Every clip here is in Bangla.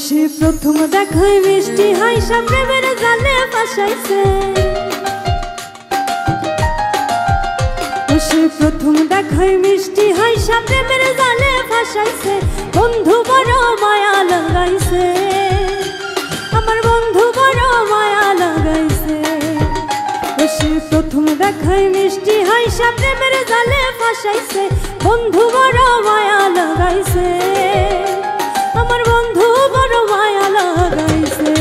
সে প্রথম দেখায় মিষ্টি হাসি প্রেমের জালে ফাঁসাইছে। সে প্রথম দেখায় মিষ্টি হাসি প্রেমের জালে ফাঁসাইছে। বন্ধু বড় মায়া লাগাইছে, আমার বন্ধু বড় মায়া লাগাইছে। সে প্রথম দেখায় মিষ্টি হাসি প্রেমের জালে ফাঁসাইছে। বন্ধু বড় মায়া লাগাইছে, আমার বন্ধু বড় মায়া লাগাইছে।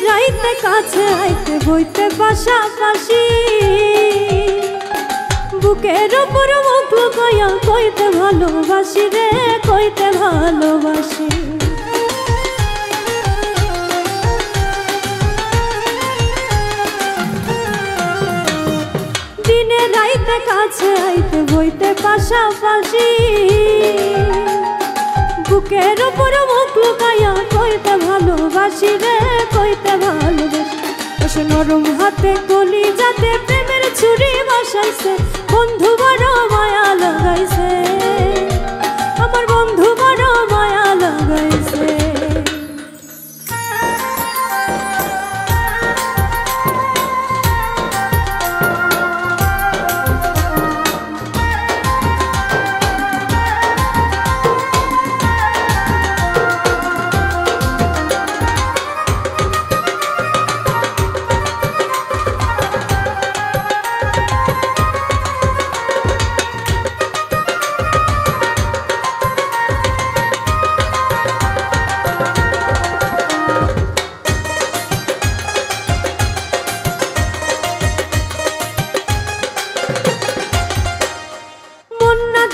রাইতে কাছে আইতে বইতে পাশাপাশি, বুকের উপর মুখ লুকাইয়া কইতে ভালোবাসি রে, কইতে ভালোবাসি। দিনে রাইতে কাছে আইতে বইতে পাশাপাশি, বুকের উপর মুখ লুকাইয়া কইতে ভালোবাসি রে, কইতে ভালোবাসি। সে নরম হাতে কলি যাতে প্রেমের ছুরি বসাইছে। বন্ধু বড় মায়া লাগাইছে, আমার বন্ধু বড় মায়া লাগাইছে।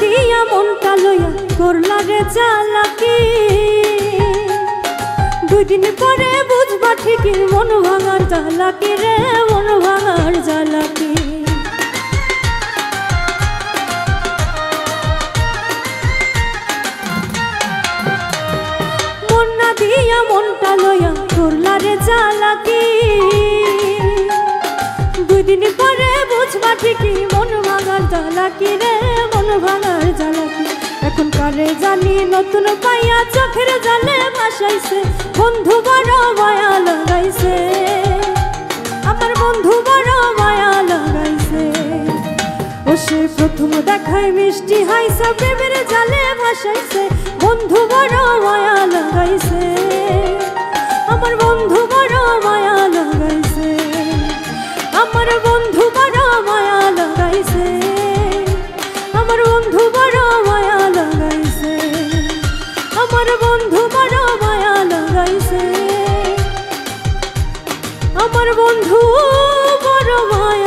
দিয়া মনটা লইয়া করলা রে চালাকি, দুই দিন পরে বুঝবা ঠিকই মন ভাঙার জ্বালাকি রে, মন ভাঙার জ্বালাকি। মন না দিয়া মনটা লইয়া করলা রে চালাকি, দুই দিন পরে বুঝবা ঠিকই মন ভাঙার জ্বালাকি রে, মন ভাঙার জ্বালাকি। এখন কারে জানি নতুন পাইয়া চোখের জালে ভাসাইছে। বন্ধু বড় মায়া লাগাইছে, আমার বন্ধু বড় মায়া লাগাইছে। সে প্রথম দেখায় মিষ্টি হাসি প্রেমের জালে ভাসাইছে। বন্ধু বড় মায়া লাগাইছে, আমার বন্ধু বড় মায়া লাগাইছে, আমার বন্ধু বড় মায়া লাগাইছে, আমার বন্ধু বড় মায়া লাগাইছে, আমার বন্ধু বড় মায়া লাগাইছে, আমার বন্ধু বড় মায়া